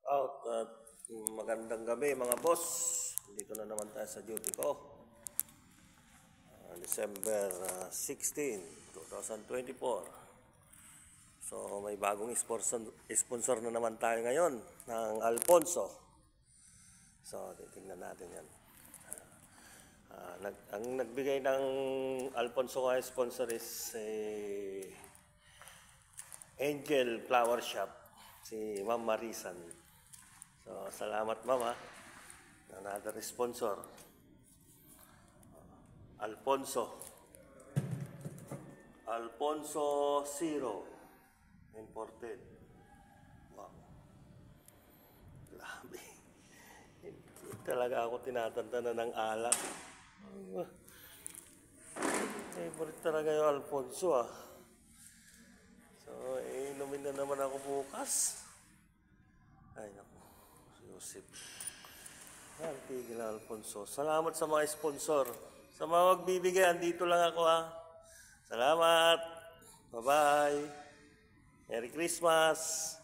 Out at magandang gabi mga boss. Dito na naman tayo sa duty ko. December 16, 2024. So may bagong sponsor na naman tayo ngayon ng Alfonso. So titingnan natin yan. Ang nagbigay ng Alfonso ay sponsor is Angel Flower Shop, si Ma'am Marisan. So, salamat Mama. Another sponsor. Alfonso Zero. Imported. Wow. Grabe. Hindi talaga ako tinatanda na ng alak. Favorite talaga yung Alfonso ah. So, inumin na naman ako bukas. Ay, naku. Yusip. Yan, tigil na Alfonso. Salamat sa mga sponsor. Sa mga magbibigay, andito lang ako ha. Salamat. Bye-bye. Merry Christmas.